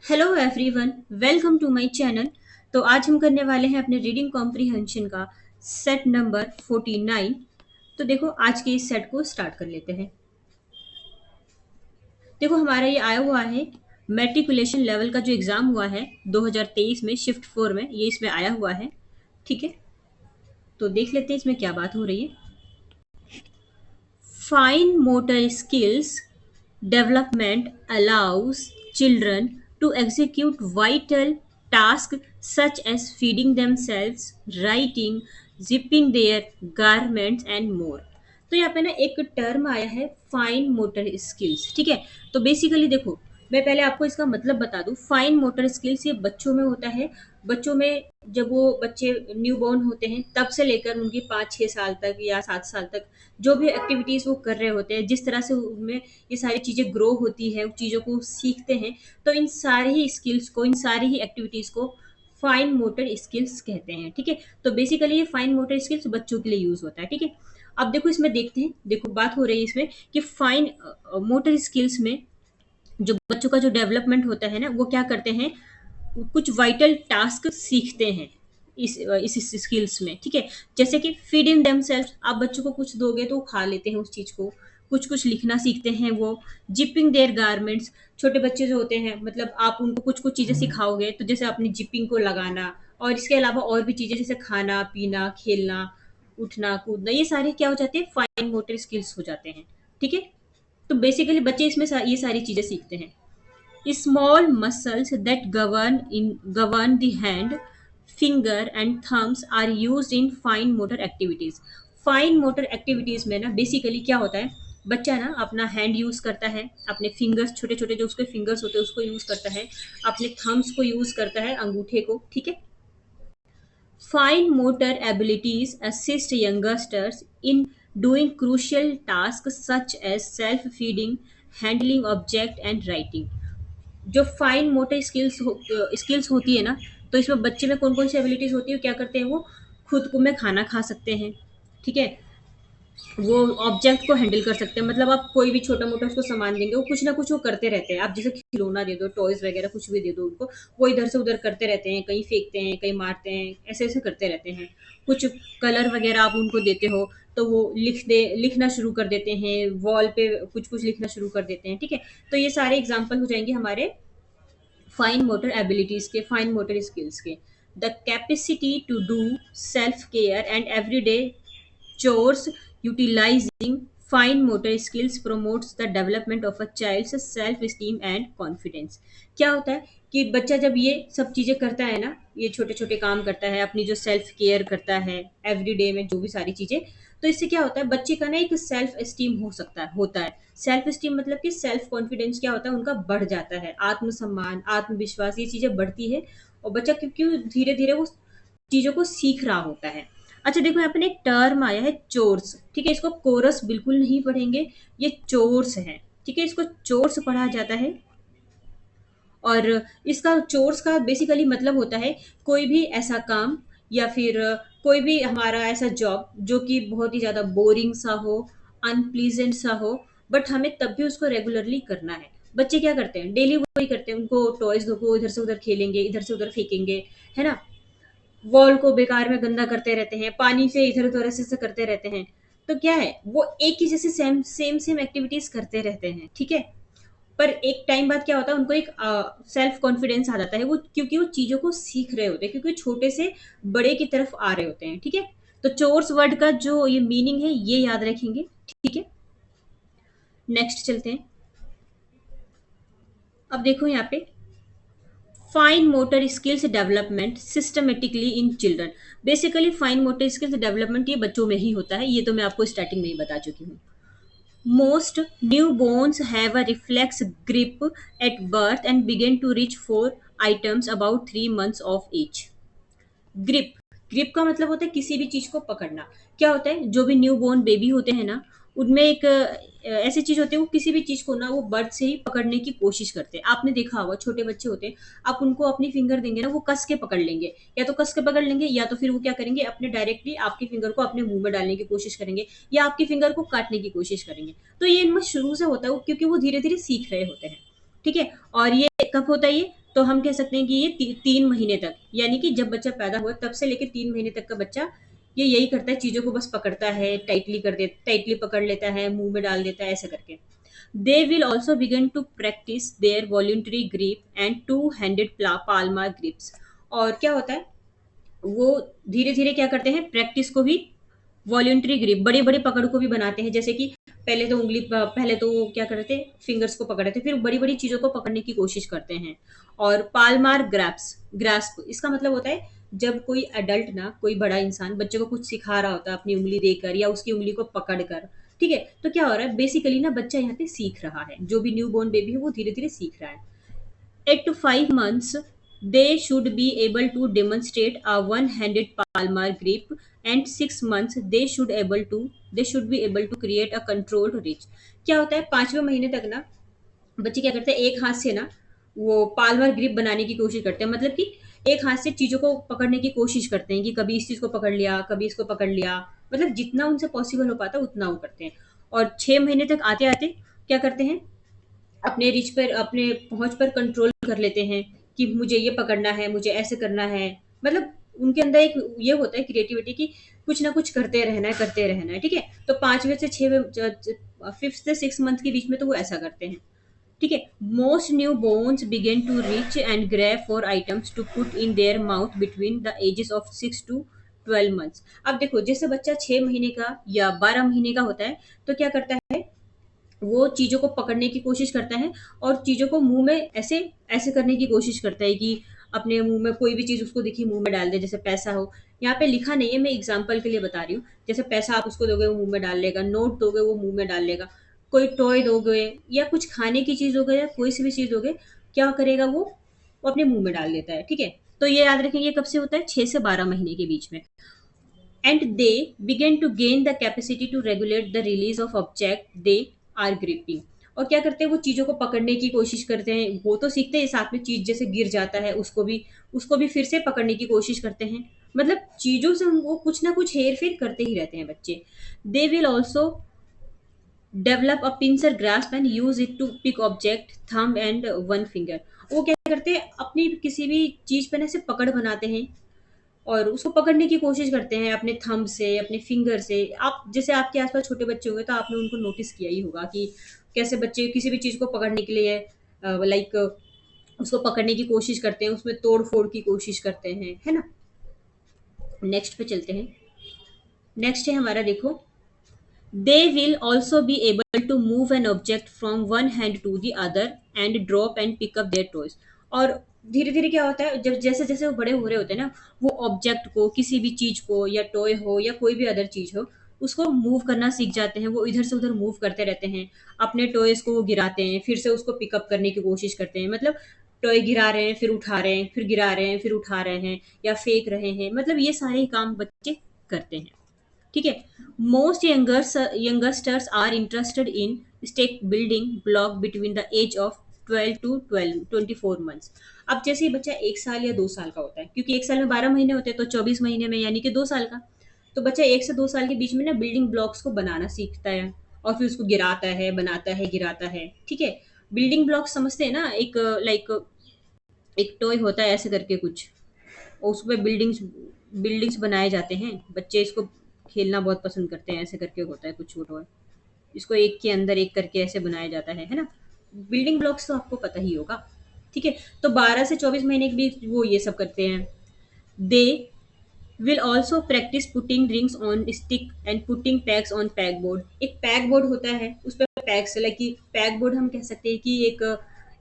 Hello everyone, welcome to my channel. तो आज हम करने वाले हैं अपने रीडिंग कॉम्प्रिहेंशन का सेट नंबर 49। तो देखो, आज के इस सेट को स्टार्ट कर लेते हैं। देखो, हमारा ये आया हुआ है मैट्रिकुलेशन लेवल का जो एग्ज़ाम हुआ है 2023 में शिफ्ट 4 में, ये इसमें आया हुआ है। ठीक है, तो देख लेते हैं इसमें क्या बात हो रही है। Fine motor skills development allows children to execute vital tasks such as feeding themselves, writing, zipping their garments and more. तो यहाँ पे ना एक टर्म आया है फाइन मोटर स्किल्स। ठीक है, तो बेसिकली देखो, मैं पहले आपको इसका मतलब बता दूं। फाइन मोटर स्किल्स ये बच्चों में होता है। बच्चों में जब वो बच्चे न्यू बॉर्न होते हैं तब से लेकर उनकी 5-6 साल तक या 7 साल तक जो भी एक्टिविटीज़ वो कर रहे होते हैं, जिस तरह से उनमें ये सारी चीज़ें ग्रो होती है, उन चीज़ों को सीखते हैं, तो इन सारी ही स्किल्स को, इन सारी ही एक्टिविटीज़ को फाइन मोटर स्किल्स कहते हैं। ठीक है, तो बेसिकली ये फाइन मोटर स्किल्स बच्चों के लिए यूज़ होता है। ठीक है, अब देखो इसमें देखते हैं। देखो, बात हो रही है इसमें कि फाइन मोटर स्किल्स में जो बच्चों का जो डेवलपमेंट होता है ना, वो क्या करते हैं, कुछ वाइटल टास्क सीखते हैं इस स्किल्स में। ठीक है, जैसे कि फीड इन देमसेल्फ, आप बच्चों को कुछ दोगे तो वो खा लेते हैं उस चीज़ को। कुछ कुछ लिखना सीखते हैं वो। जिपिंग देयर गारमेंट्स, छोटे बच्चे जो होते हैं, मतलब आप उनको कुछ कुछ चीज़ें सिखाओगे, तो जैसे अपनी जिपिंग को लगाना, और इसके अलावा और भी चीज़ें जैसे खाना पीना, खेलना, उठना कूदना, ये सारे क्या हो जाते हैं, फाइन मोटर स्किल्स हो जाते हैं। ठीक है, तो बेसिकली बच्चे इसमें ये सारी चीज़ें सीखते हैं। Small muscles that govern the hand, finger and thumbs are used in fine motor activities. Fine motor activities में ना बेसिकली क्या होता है, बच्चा ना अपना हैंड यूज करता है, अपने फिंगर्स, छोटे छोटे जो उसके फिंगर्स होते हैं उसको यूज करता है, अपने थम्स को यूज करता है, अंगूठे को। ठीक है, fine motor abilities assist youngsters in doing crucial tasks such as self-feeding, handling object and writing. जो फाइन मोटर स्किल्स होती है ना, तो इसमें बच्चे में कौन कौन सी एबिलिटीज होती है, क्या करते हैं वो, खुद को में खाना खा सकते हैं। ठीक है, वो ऑब्जेक्ट को हैंडल कर सकते हैं, मतलब आप कोई भी छोटा मोटा उसको सामान देंगे, वो कुछ ना कुछ वो करते रहते हैं। आप जैसे खिलौना दे दो, टॉयज वगैरह कुछ भी दे दो उनको, वो इधर से उधर करते रहते हैं, कहीं फेंकते हैं, कहीं मारते हैं, ऐसे ऐसे करते रहते हैं। कुछ कलर वगैरह आप उनको देते हो तो वो लिखना शुरू कर देते हैं, वॉल पे कुछ कुछ लिखना शुरू कर देते हैं। ठीक है, तो ये सारे एग्जाम्पल हो जाएंगे हमारे फाइन मोटर एबिलिटीज के, फाइन मोटर स्किल्स के। The capacity to do self care and everyday chores utilizing fine motor skills promotes the development of a child's self esteem and confidence। क्या होता है कि बच्चा जब ये सब चीजें करता है ना, ये छोटे छोटे काम करता है, अपनी जो सेल्फ केयर करता है एवरीडे में, जो भी सारी चीजें, तो इससे क्या होता है, बच्चे का ना एक सेल्फ एस्टीम हो सकता है, होता है। सेल्फ एस्टीम मतलब कि सेल्फ कॉन्फिडेंस क्या होता है, उनका बढ़ जाता है, आत्मसम्मान, आत्मविश्वास, ये चीजें बढ़ती है। और बच्चा क्योंकि धीरे धीरे वो चीज़ों को सीख रहा होता है। अच्छा देखो, यहाँ पे एक टर्म आया है चोर्स। ठीक है, इसको कोरस बिल्कुल नहीं पढ़ेंगे, ये चोर्स है। ठीक है, इसको चोर्स पढ़ा जाता है। और इसका चोर्स का बेसिकली मतलब होता है कोई भी ऐसा काम, या फिर कोई भी हमारा ऐसा जॉब जो कि बहुत ही ज़्यादा बोरिंग सा हो, अनप्लीजेंट सा हो, बट हमें तब भी उसको रेगुलरली करना है। बच्चे क्या करते हैं, डेली वही करते हैं, उनको टॉयज दो, वो इधर से उधर खेलेंगे, इधर से उधर फेंकेंगे, है ना, वॉल को बेकार में गंदा करते रहते हैं, पानी से इधर उधर ऐसे करते रहते हैं। तो क्या है, वो एक ही जैसे सेम सेम सेम एक्टिविटीज करते रहते हैं। ठीक है, पर एक टाइम बाद क्या होता है, उनको एक सेल्फ कॉन्फिडेंस आ जाता है, वो क्योंकि वो चीजों को सीख रहे होते हैं, क्योंकि छोटे से बड़े की तरफ आ रहे होते हैं। ठीक है, तो चोर्स वर्ड का जो ये मीनिंग है ये याद रखेंगे। ठीक है, नेक्स्ट चलते हैं। अब देखो यहाँ पे, fine motor skills development systematically in children. Basically fine motor skills development ये बच्चों में ही होता है, ये तो मैं आपको स्टार्टिंग में ही बता चुकी हूँ। Most newborns have a reflex grip at birth and begin to reach for items about 3 months of age। Grip, grip का मतलब होता है किसी भी चीज को पकड़ना। क्या होता है, जो भी न्यू बोर्न बेबी होते हैं ना, उनमें एक ऐसी चीज होती है, वो किसी भी चीज को ना वो बर्थ से ही पकड़ने की कोशिश करते हैं। आपने देखा होगा छोटे बच्चे होते हैं, आप उनको अपनी फिंगर देंगे ना, वो कस के पकड़ लेंगे, या तो कस के पकड़ लेंगे, या तो फिर वो क्या करेंगे, अपने डायरेक्टली आपकी फिंगर को अपने मुंह में डालने की कोशिश करेंगे, या आपकी फिंगर को काटने की कोशिश करेंगे। तो ये इनमें शुरू से होता है, क्योंकि वो धीरे धीरे सीख रहे होते हैं। ठीक है, और ये कब होता है, ये तो हम कह सकते हैं कि ये 3 महीने तक, यानी कि जब बच्चा पैदा हुआ तब से लेकर 3 महीने तक का बच्चा ये यही करता है, चीजों को बस पकड़ता है, टाइटली पकड़ लेता है, मुंह में डाल देता है, ऐसा करके। They will also begin to practice their voluntary grip and two handed palmar grips. और क्या होता है, वो धीरे धीरे क्या करते हैं, प्रैक्टिस को भी, वॉल्यूंटरी ग्रिप बड़े बड़े पकड़ को भी बनाते हैं। जैसे कि पहले तो वो क्या करते थे, फिंगर्स को पकड़ते थे, फिर बड़ी बड़ी चीजों को पकड़ने की कोशिश करते हैं। और पालमार ग्रास्प इसका मतलब होता है जब कोई एडल्ट ना, कोई बड़ा इंसान बच्चे को कुछ सिखा रहा होता है अपनी उंगली देकर या उसकी उंगली को पकड़ कर। ठीक है, तो क्या हो रहा है, बेसिकली ना बच्चा यहाँ पे सीख रहा है, जो भी न्यू बोर्न बेबी है वो धीरे धीरे सीख रहा है। 8 to 5 months, they should be able to demonstrate a one-handed palmar grip, and 6 months they should be able to create a controlled reach. क्या होता है, 5वें महीने तक ना बच्चे क्या करते हैं, एक हाथ से ना वो पाल्मर ग्रिप बनाने की कोशिश करते हैं, मतलब कि एक हाथ से चीजों को पकड़ने की कोशिश करते हैं कि कभी इस चीज को पकड़ लिया, कभी इसको पकड़ लिया, मतलब जितना उनसे पॉसिबल हो पाता उतना वो करते हैं। और 6 महीने तक आते आते क्या करते हैं, अपने रिच पर, अपने पहुंच पर कंट्रोल कर लेते हैं कि मुझे ये पकड़ना है, मुझे ऐसे करना है। मतलब उनके अंदर एक ये होता है क्रिएटिविटी की, कुछ ना कुछ करते रहना है, करते रहना है। ठीक है, तो 5वें से 6वें 5 से 6 मंथ के बीच में तो वो ऐसा करते हैं। ठीक है, most newborns begin to reach and grab for items to put in their mouth between the ages of 6 to 12 months. अब देखो, जैसे बच्चा 6 महीने का या 12 महीने का होता है, तो क्या करता है, वो चीज़ों को पकड़ने की कोशिश करता है और चीज़ों को मुँह में ऐसे ऐसे करने की कोशिश करता है कि अपने मुँह में कोई भी चीज़ उसको दिखी मुँह में डाल दे। जैसे पैसा हो, यहाँ पे लिखा नहीं है, मैं एग्ज़ाम्पल के लिए बता रही हूँ। जैसे पैसा आप उसको दोगे वो मुँह में डाल लेगा, नोट दोगे वो मुँह में डाल लेगा, कोई टॉय दोगे या कुछ खाने की चीज़ दोगे या कोई सी भी चीज़ दोगे, क्या करेगा वो अपने मुँह में डाल देता है। ठीक है? तो ये याद रखें, ये कब से होता है? 6 से 12 महीने के बीच में। And they begin to gain the capacity to regulate the release of object they are gripping। और क्या करते हैं, वो चीजों को पकड़ने की कोशिश करते हैं, वो तो सीखते हैं, साथ में चीज जैसे गिर जाता है उसको भी फिर से पकड़ने की कोशिश करते हैं। मतलब चीजों से वो कुछ ना कुछ हेर फेर करते ही रहते हैं बच्चे। They will also develop a pincer grasp and use it to pick object thumb and one finger. वो क्या करते हैं, अपनी किसी भी चीज पर ऐसे पकड़ बनाते हैं और उसको पकड़ने की कोशिश करते हैं अपने थंब से, अपने फिंगर से। आप जैसे आपके आसपास छोटे बच्चे होंगे तो आपने उनको नोटिस किया ही होगा कि कैसे बच्चे किसी भी चीज़ को पकड़ने के लिए लाइक उसको पकड़ने की कोशिश करते हैं, उसमें तोड़ फोड़ की कोशिश करते हैं, है ना। नेक्स्ट पे चलते हैं। नेक्स्ट है हमारा, देखो, they will also be able to move an object from one hand to the other and drop and pick up their toys। और धीरे धीरे क्या होता है, जब जैसे जैसे वो बड़े हो रहे होते हैं ना, वो ऑब्जेक्ट को, किसी भी चीज को, या टॉय हो या कोई भी अदर चीज हो, उसको मूव करना सीख जाते हैं। वो इधर से उधर मूव करते रहते हैं, अपने टॉयज को वो गिराते हैं, फिर से उसको पिकअप करने की कोशिश करते हैं। मतलब टॉय गिरा रहे हैं, फिर उठा रहे हैं, फिर गिरा रहे हैं, फिर उठा रहे हैं, या फेंक रहे हैं। मतलब ये सारे ही काम बच्चे करते हैं। ठीक है, most youngsters are interested in stack building block between the age of 12 to 24 months. अब जैसे ही बच्चा 1 साल या 2 साल का होता है, क्योंकि 1 साल में 12 महीने होते हैं, तो 24 महीने में यानी कि 2 साल का, तो बच्चा 1 से 2 साल के बीच में ना बिल्डिंग ब्लॉक्स को बनाना सीखता है और फिर उसको गिराता है, बनाता है, गिराता है। ठीक है, बिल्डिंग ब्लॉक समझते हैं ना, एक लाइक एक टॉय होता है ऐसे करके कुछ, और उसमें बिल्डिंग्स बिल्डिंग्स बनाए जाते हैं। बच्चे इसको खेलना बहुत पसंद करते हैं, ऐसे करके होता है कुछ छोटा, इसको एक के अंदर एक करके ऐसे बनाया जाता है ना। बिल्डिंग ब्लॉक्स तो आपको पता ही होगा। ठीक है, तो 12 से 24 महीने के बीच वो ये सब करते हैं। दे will also practice putting rings on stick and putting PACS on pack board. एक पैक बोर्ड होता है, उस पर पैक्स, लाइक पैक बोर्ड हम कह सकते हैं कि एक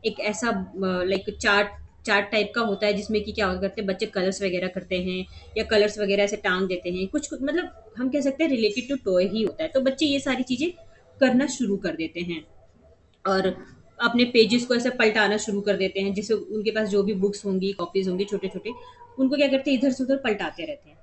एक ऐसा लाइक चार्ट चार्ट टाइप का होता है, जिसमें कि क्या करते हैं बच्चे, कलर्स वगैरह करते हैं या कलर्स वगैरह ऐसे टांग देते हैं, कुछ मतलब हम कह सकते हैं रिलेटेड टू टॉय ही होता है। तो बच्चे ये सारी चीजें करना शुरू कर देते हैं और अपने पेजेस को ऐसे पलटाना शुरू कर देते हैं। जैसे उनके पास जो भी बुक्स होंगी, कॉपीज होंगी छोटे छोटे, उनको क्या करते हैं, इधर से उधर पलटाते रहते हैं।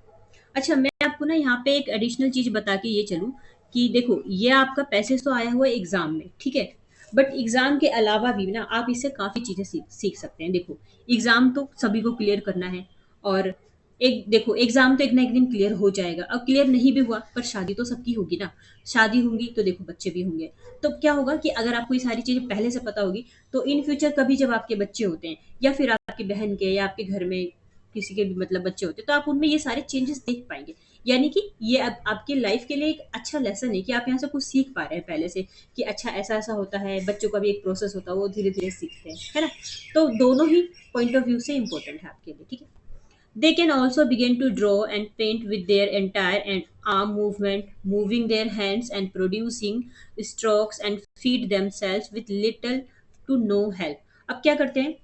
अच्छा, मैं आपको ना यहाँ पे एक एडिशनल चीज बता के ये चलूँ कि देखो, ये आपका पैसेज तो आया हुआ है एग्जाम में, ठीक है, बट एग्जाम के अलावा भी ना आप इससे काफी चीजें सीख सीख सकते हैं। देखो, एग्जाम तो सभी को क्लियर करना है, और एक देखो एग्जाम तो एक ना एक दिन क्लियर हो जाएगा, अब क्लियर नहीं भी हुआ पर शादी तो सबकी होगी ना। शादी होंगी तो देखो बच्चे भी होंगे। तो क्या होगा कि अगर आपको ये सारी चीजें पहले से पता होगी, तो इन फ्यूचर कभी जब आपके बच्चे होते हैं, या फिर आपकी बहन के या आपके घर में किसी के भी मतलब बच्चे होते हैं, तो आप उनमें ये सारे चेंजेस देख पाएंगे। यानी कि ये अब आपकी लाइफ के लिए एक अच्छा लेसन है कि आप यहाँ से कुछ सीख पा रहे हैं पहले से, कि अच्छा ऐसा ऐसा होता है, बच्चों का भी एक प्रोसेस होता है, वो धीरे धीरे सीखते हैं, है ना। तो दोनों ही पॉइंट ऑफ व्यू से इंपॉर्टेंट है आपके लिए, ठीक है। They can also begin to draw and paint with their entire and arm movement, moving their hands and producing strokes and feed themselves with little to no help. अब क्या करते हैं,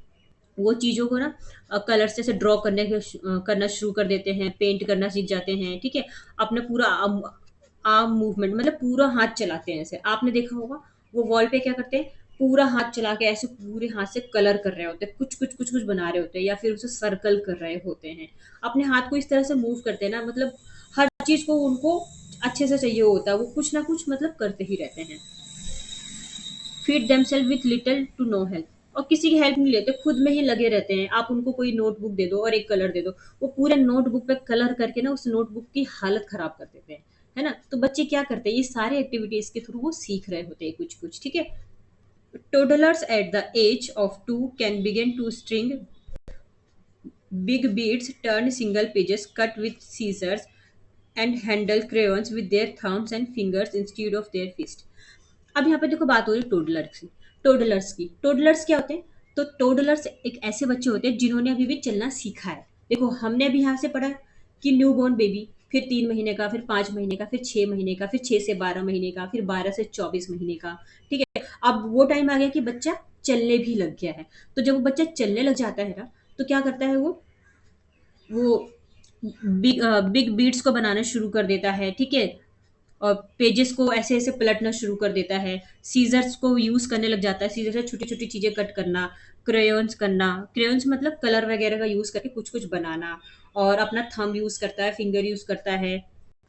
वो चीज़ों को ना कलर से ड्रॉ करना शुरू कर देते हैं, पेंट करना सीख जाते हैं, ठीक है। अपना पूरा आर्म मूवमेंट मतलब पूरा हाथ चलाते हैं, ऐसे आपने देखा होगा। वो वॉल पे क्या करते हैं, पूरा हाथ चला के ऐसे पूरे हाथ से कलर कर रहे होते हैं, कुछ बना रहे होते हैं, या फिर उसे सर्कल कर रहे होते हैं। अपने हाथ को इस तरह से मूव करते हैं ना, मतलब हर चीज को उनको अच्छे से चाहिए होता है, वो कुछ ना कुछ मतलब करते ही रहते हैं। Feed themselves with little to no help, और किसी की हेल्प नहीं लेते, खुद में ही लगे रहते हैं। आप उनको कोई नोटबुक दे दो और एक कलर दे दो, वो पूरे नोटबुक पे कलर करके ना उस नोटबुक की हालत खराब कर देते हैं, है ना। तो बच्चे क्या करते हैं, ये सारे एक्टिविटीज के थ्रू वो सीख रहे होते हैं कुछ कुछ, ठीक है। Toddlers at the age of 2 can begin to string big beads, turn single pages, cut with scissors, and handle crayons with their thumbs and fingers instead of their fist. अब यहाँ पे देखो बात हो रही है टोडलर्स क्या होते हैं। तो टोडलर्स एक ऐसे बच्चे होते हैं जिन्होंने अभी भी चलना सीखा है। देखो हमने अभी यहाँ से पढ़ा कि न्यू बॉर्न बेबी, फिर 3 महीने का, फिर 5 महीने का, फिर 6 महीने का, फिर 6 से 12 महीने का, फिर 12 से 24 महीने का, ठीक है। अब वो टाइम आ गया कि बच्चा चलने भी लग गया है। तो जब वो बच्चा चलने लग जाता है ना, तो क्या करता है वो बिग बीट्स को बनाना शुरू कर देता है, ठीक है। और पेजेस को ऐसे ऐसे पलटना शुरू कर देता है, सीजर्स को यूज करने लग जाता है, सीजर से छोटी छोटी चीजें कट करना, क्रेयॉन्स करना, क्रेयॉन्स मतलब कलर वगैरह का यूज करके कुछ कुछ बनाना। और अपना थंब यूज करता है, फिंगर यूज करता है,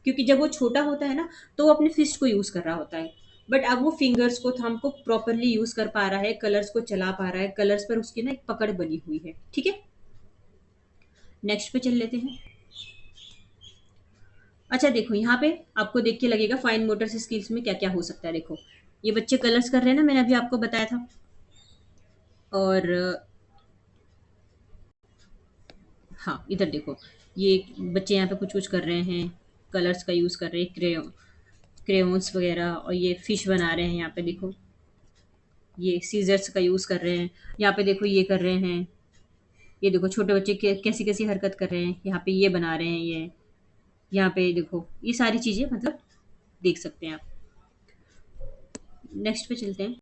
क्योंकि जब वो छोटा होता है ना, तो वो अपने फिस्ट को यूज कर रहा होता है। बट अब वो फिंगर्स को, थंब को प्रॉपरली यूज कर पा रहा है, कलर्स को चला पा रहा है, कलर्स पर उसकी ना एक पकड़ बनी हुई है, ठीक है। नेक्स्ट पे चल लेते हैं। अच्छा देखो यहाँ पे आपको देख के लगेगा फाइन मोटर स्किल्स में क्या क्या हो सकता है। देखो ये बच्चे कलर्स कर रहे हैं ना, मैंने अभी आपको बताया था। और हाँ इधर देखो, ये बच्चे यहाँ पे कुछ कुछ कर रहे हैं, कलर्स का यूज़ कर रहे हैं, क्रेयॉन्स वगैरह, और ये फिश बना रहे हैं यहाँ पे देखो। ये सीजर्स का यूज़ कर रहे हैं, यहाँ पे देखो ये कर रहे हैं। ये देखो छोटे बच्चे कैसी कैसी हरकत कर रहे हैं, यहाँ पे ये बना रहे हैं ये। यहाँ पे देखो ये सारी चीज़ें मतलब देख सकते हैं आप। नेक्स्ट पे चलते हैं।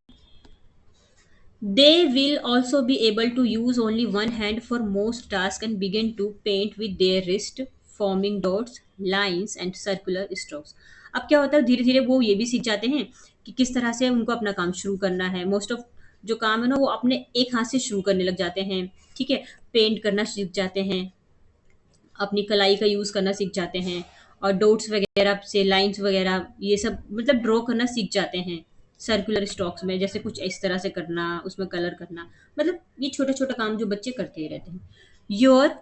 They will also be able to use only one hand for most tasks and begin to paint with their wrist, forming dots, lines and circular strokes. अब क्या होता है, धीरे धीरे वो ये भी सीख जाते हैं कि किस तरह से उनको अपना काम शुरू करना है। मोस्ट ऑफ जो काम है ना, वो अपने एक हाथ से शुरू करने लग जाते हैं, ठीक है। पेंट करना सीख जाते हैं, अपनी कलाई का यूज़ करना सीख जाते हैं, और डॉट्स वगैरह से लाइंस वगैरह ये सब मतलब ड्रॉ करना सीख जाते हैं। सर्कुलर स्टॉक्स में जैसे कुछ इस तरह से करना, उसमें कलर करना, मतलब ये छोटा छोटा काम जो बच्चे करते ही रहते हैं। Your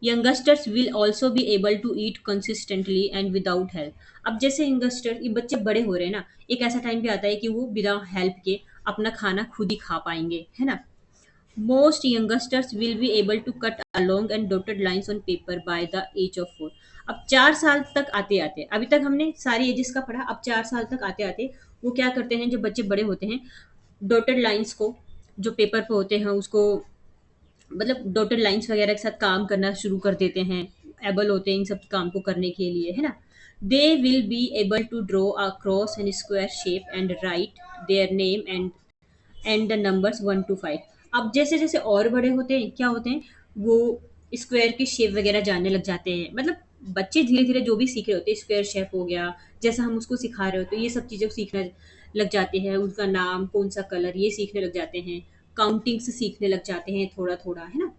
youngsters will also be able to eat consistently and without help. अब जैसे यंगस्टर ये बच्चे बड़े हो रहे हैं ना, एक ऐसा टाइम भी आता है कि वो बिना हेल्प के अपना खाना खुद ही खा पाएंगे, है ना। Most youngsters will be able to cut along and dotted lines on paper by the age of 4. अब 4 साल तक आते आते, अभी तक हमने सारी एजेस का पढ़ा, अब 4 साल तक आते आते वो क्या करते हैं, जब बच्चे बड़े होते हैं, डॉटेड लाइंस को जो पेपर पे होते हैं उसको मतलब डॉटेड लाइंस वगैरह के साथ काम करना शुरू कर देते हैं। एबल होते हैं इन सब काम को करने के लिए, है ना। They will be able to draw a cross and square shape and write their name and the numbers 1 to 5। अब जैसे जैसे और बड़े होते हैं क्या होते हैं, वो स्क्वायर की शेप वगैरह जानने लग जाते हैं। मतलब बच्चे धीरे धीरे जो भी सीख रहे होते हैं, स्क्वायर शेप हो गया, जैसा हम उसको सिखा रहे होते हैं, ये सब चीज़ें सीखने लग जाते हैं। उनका नाम, कौन सा कलर, ये सीखने लग जाते हैं। काउंटिंग से सीखने लग जाते हैं थोड़ा थोड़ा, है ना।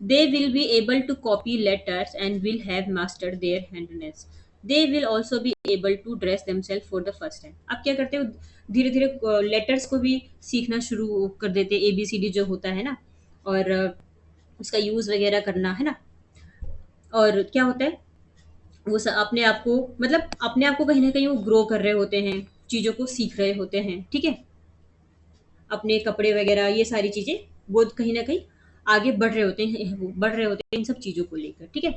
They will be able to copy letters and will have mastered their handedness. They will also be able to dress themself for the first time. अब क्या करते हैं, धीरे धीरे लेटर्स को भी सीखना शुरू कर देते ABCD जो होता है ना, और उसका यूज वगैरह करना, है ना। और क्या होता है, वो अपने आप को, मतलब अपने आप को कहीं ना कहीं वो ग्रो कर रहे होते हैं, चीज़ों को सीख रहे होते हैं, ठीक है। अपने कपड़े वगैरह ये सारी चीज़ें वो कहीं ना कहीं आगे बढ़ रहे होते हैं, वो बढ़ रहे होते हैं इन सब चीज़ों को लेकर, ठीक है।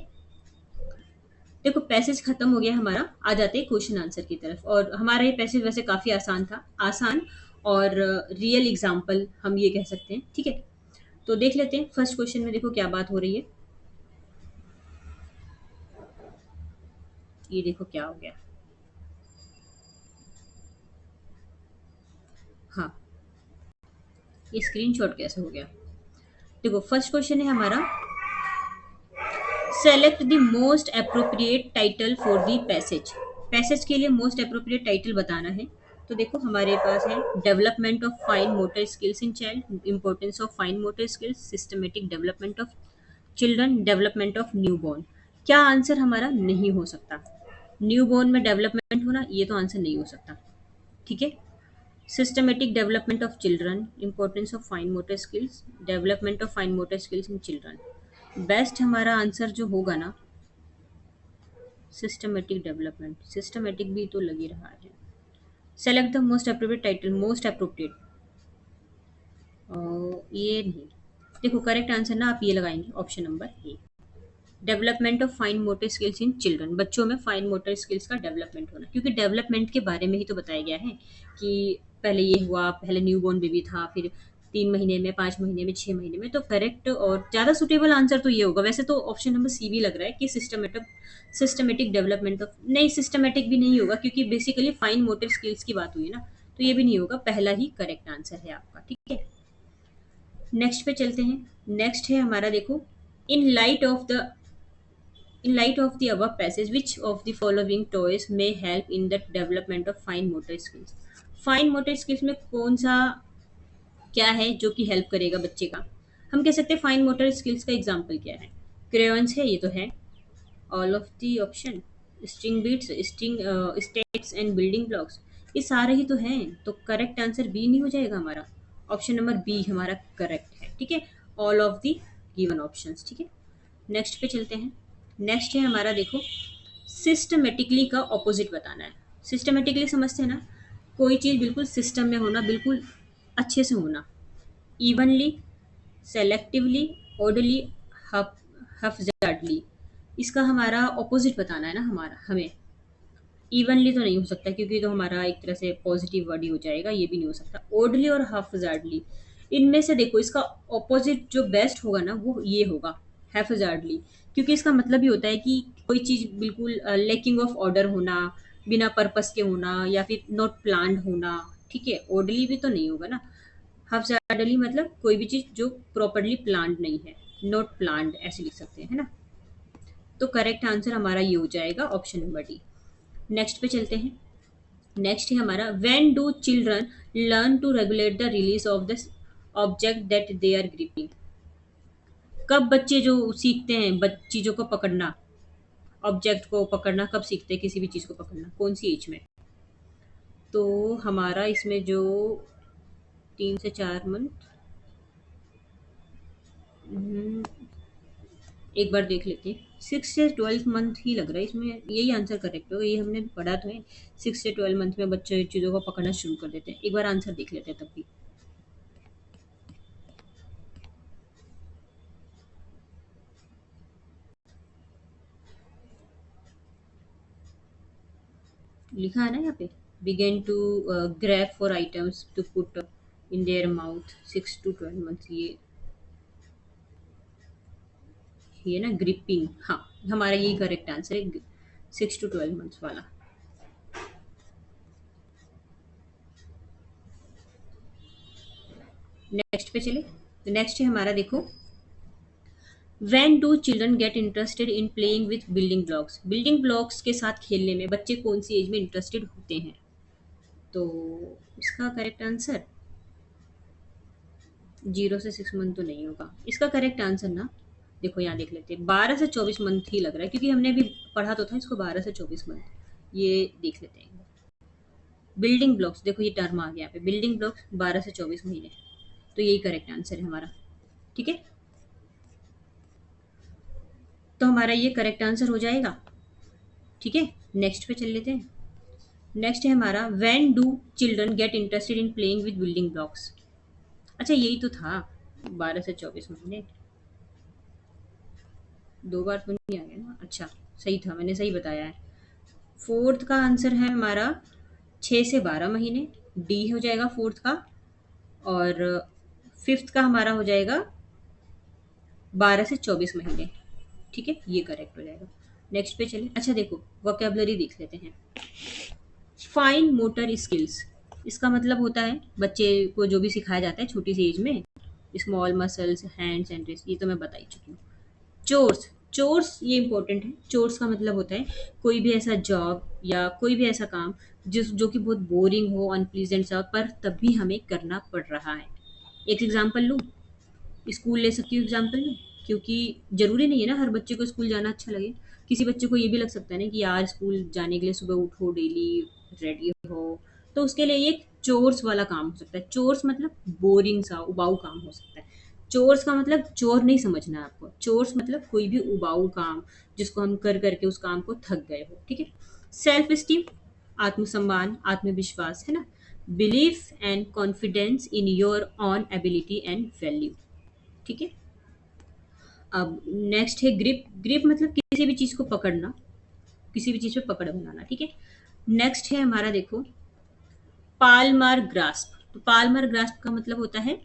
देखो पैसेज खत्म हो गया हमारा, आ जाते हैं क्वेश्चन आंसर की तरफ। और हमारा ये पैसेज वैसे काफ़ी आसान था, आसान और रियल एग्जाम्पल हम ये कह सकते हैं, ठीक है। तो देख लेते हैं फर्स्ट क्वेश्चन में, देखो क्या बात हो रही है। ये देखो क्या हो गया। हाँ, ये स्क्रीनशॉट कैसे हो गया। देखो फर्स्ट क्वेश्चन है हमारा, select the most appropriate title for the passage. Passage के लिए मोस्ट अप्रोप्रिएट टाइटल बताना है। तो देखो हमारे पास है, development of fine motor skills in child, importance of fine motor skills, systematic development of children, development of new born. क्या answer हमारा नहीं हो सकता। न्यू बॉर्न में डेवलपमेंट होना, ये तो आंसर नहीं हो सकता, ठीक है। Systematic development of children, importance of fine motor skills, development of fine motor skills in children. Best हमारा आंसर जो होगा ना, सिस्टमेटिक डेवलपमेंट, सिस्टमेटिक भी तो लग ही रहा है। Select the most appropriate title, most appropriate, ये नहीं। देखो करेक्ट आंसर ना आप ये लगाएंगे, option number A, development of fine motor skills in children. बच्चों में फाइन मोटर स्किल्स का डेवलपमेंट होना, क्योंकि डेवलपमेंट के बारे में ही तो बताया गया है कि पहले ये हुआ, पहले न्यू बॉर्न बेबी था, फिर 3 महीने में, 5 महीने में, 6 महीने में। तो करेक्ट और ज़्यादा सुटेबल आंसर तो ये होगा। वैसे तो ऑप्शन नंबर सी भी लग रहा है कि सिस्टमेटिक डेवलपमेंट ऑफ, नहीं सिस्टमेटिक भी नहीं होगा क्योंकि बेसिकली फाइन मोटर स्किल्स की बात हुई है ना, तो ये भी नहीं होगा, पहला ही करेक्ट आंसर है आपका, ठीक है। नेक्स्ट पे चलते हैं। नेक्स्ट है हमारा, देखो, in light of the in light of the above passage, which of the following toys may help in the development of fine motor skills? Fine motor skills में कौन सा क्या है जो कि हेल्प करेगा बच्चे का। हम कह सकते हैं फाइन मोटर स्किल्स का एग्जांपल क्या है, क्रेयॉन्स है, ये तो है, all of the option, string beads, string stacks and building blocks, ये सारे ही तो हैं। तो करेक्ट आंसर बी नहीं हो जाएगा हमारा, ऑप्शन नंबर बी हमारा करेक्ट है, ठीक है। All of the given options, ठीक है। नेक्स्ट पे चलते हैं। नेक्स्ट है हमारा, देखो, सिस्टमेटिकली का ऑपोजिट बताना है। सिस्टमेटिकली समझते हैं ना, कोई चीज़ बिल्कुल सिस्टम में होना, बिल्कुल अच्छे से होना, इवनली, सेलेक्टिवली, ऑर्डरली, हफजार्डली। इसका हमारा ऑपोजिट बताना है ना हमारा, हमें। इवनली तो नहीं हो सकता क्योंकि तो हमारा एक तरह से पॉजिटिव वर्ड ही हो जाएगा, ये भी नहीं हो सकता। ऑर्डरली और हाफजार्डली, इनमें से देखो इसका ऑपोजिट जो बेस्ट होगा ना वो ये होगा, हैफजार्डली। क्योंकि इसका मतलब ही होता है कि कोई चीज़ बिल्कुल लैकिंग ऑफ ऑर्डर होना, बिना पर्पस के होना, या फिर नॉट प्लान्ड होना, ठीक है। ऑर्डरली भी तो नहीं होगा ना। हाफजार्डली मतलब कोई भी चीज़ जो प्रॉपरली प्लान्ड नहीं है, नॉट प्लान्ड ऐसे लिख सकते हैं, है ना। तो करेक्ट आंसर हमारा ये हो जाएगा, ऑप्शन नंबर डी। नेक्स्ट पे चलते हैं। नेक्स्ट है हमारा, when do children learn to regulate the release of the object that they are gripping. कब बच्चे जो सीखते हैं चीज़ों को पकड़ना, ऑब्जेक्ट को पकड़ना, कब सीखते हैं किसी भी चीज़ को पकड़ना, कौन सी एज में। तो हमारा इसमें जो 3 से 4 मंथ, एक बार देख लेते हैं, 6 से 12 मंथ ही लग रहा है इसमें, यही आंसर करेक्ट होगा, ये हमने पढ़ा तो है। 6 से 12 मंथ में बच्चे चीज़ों को पकड़ना शुरू कर देते हैं। एक बार आंसर देख लेते हैं तब भी। लिखा है ना यहाँ पे, begin to grab for items to put in their mouth, 6 to 12 month, ये ना ग्रिपिंग, हाँ, हमारा यही करेक्ट आंसर है, 6 to 12 मंथ्स वाला। नेक्स्ट पे चले। नेक्स्ट है हमारा, देखो, when do children get interested in playing with building blocks. Building blocks के साथ खेलने में बच्चे कौन सी एज में इंटरेस्टेड होते हैं। तो इसका करेक्ट आंसर 0 से 6 मंथ तो नहीं होगा। इसका करेक्ट आंसर ना, देखो यहाँ देख लेते हैं, 12 से 24 मंथ ही लग रहा है क्योंकि हमने अभी पढ़ा तो था इसको 12 से 24 मंथ। ये देख लेते हैं। बिल्डिंग ब्लॉक्स, देखो ये टर्म आ गया यहाँ पे, बिल्डिंग ब्लॉक्स 12 से 24 महीने, तो यही करेक्ट आंसर है हमारा, ठीक है। तो हमारा ये करेक्ट आंसर हो जाएगा। ठीक है, नेक्स्ट पे चल लेते हैं। नेक्स्ट है हमारा, when do children get interested in playing with building blocks. अच्छा यही तो था, 12 से 24 महीने, दो बार तो नहीं आ गया ना। अच्छा, सही था, मैंने सही बताया है। फोर्थ का आंसर है हमारा 6 से 12 महीने, डी हो जाएगा फोर्थ का। और फिफ्थ का हमारा हो जाएगा 12 से 24 महीने। ठीक है, ये करेक्ट हो जाएगा। नेक्स्ट पे चले। अच्छा देखो, वोकेबलरी देख लेते हैं। फाइन मोटर स्किल्स, इसका मतलब होता है बच्चे को जो भी सिखाया जाता है छोटी सी एज में, small muscles, hands and wrist, ये तो मैं बता ही चुकी हूँ। चोर्स, चोर्स ये इंपॉर्टेंट है। चोर्स का मतलब होता है कोई भी ऐसा जॉब या कोई भी ऐसा काम जिस जो कि बहुत बोरिंग हो, अनप्लीजेंट सा, पर तब भी हमें करना पड़ रहा है। एक एग्जांपल लूँ, स्कूल ले सकती हूँ एग्जाम्पल में, क्योंकि ज़रूरी नहीं है ना हर बच्चे को स्कूल जाना अच्छा लगे। किसी बच्चे को ये भी लग सकता है ना कि यार स्कूल जाने के लिए सुबह उठो, डेली रेडी हो, तो उसके लिए ये एक चोर्स वाला काम हो सकता है। चोर्स मतलब बोरिंग सा उबाऊ काम हो सकता है। चोर्स का मतलब चोर नहीं समझना है आपको। चोर्स मतलब कोई भी उबाऊ काम जिसको हम कर करके उस काम को थक गए हो। ठीक है, सेल्फ स्टीम, आत्मसम्मान, आत्मविश्वास, है ना। Belief and confidence in your on ability and value. ठीक है, अब नेक्स्ट है ग्रिप। ग्रिप मतलब किसी भी चीज़ को पकड़ना, किसी भी चीज़ पे पकड़ बनाना। ठीक है, नेक्स्ट है हमारा देखो, पालमार ग्रास्प। तो पालमार ग्रास्प का मतलब होता है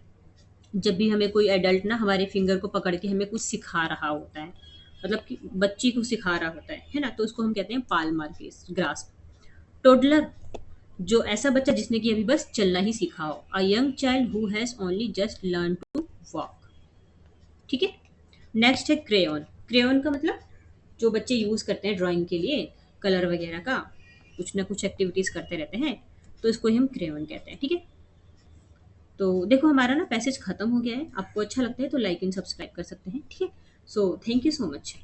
जब भी हमें कोई एडल्ट ना हमारे फिंगर को पकड़ के हमें कुछ सिखा रहा होता है, मतलब कि बच्ची को सिखा रहा होता है ना, तो उसको हम कहते हैं पालमार ग्रास्प। टोडलर, जो ऐसा बच्चा जिसने कि अभी बस चलना ही सीखा हो। A young child who has only just learn to walk. ठीक है, नेक्स्ट है क्रेयॉन। क्रेयॉन का मतलब जो बच्चे यूज करते हैं ड्राइंग के लिए, कलर वगैरह का, कुछ ना कुछ एक्टिविटीज करते रहते हैं, तो इसको ही हम क्रेयॉन कहते हैं। ठीक है, तो देखो हमारा ना पैसेज खत्म हो गया है। आपको अच्छा लगता है तो लाइक एंड सब्सक्राइब कर सकते हैं। ठीक है, so thank you so much.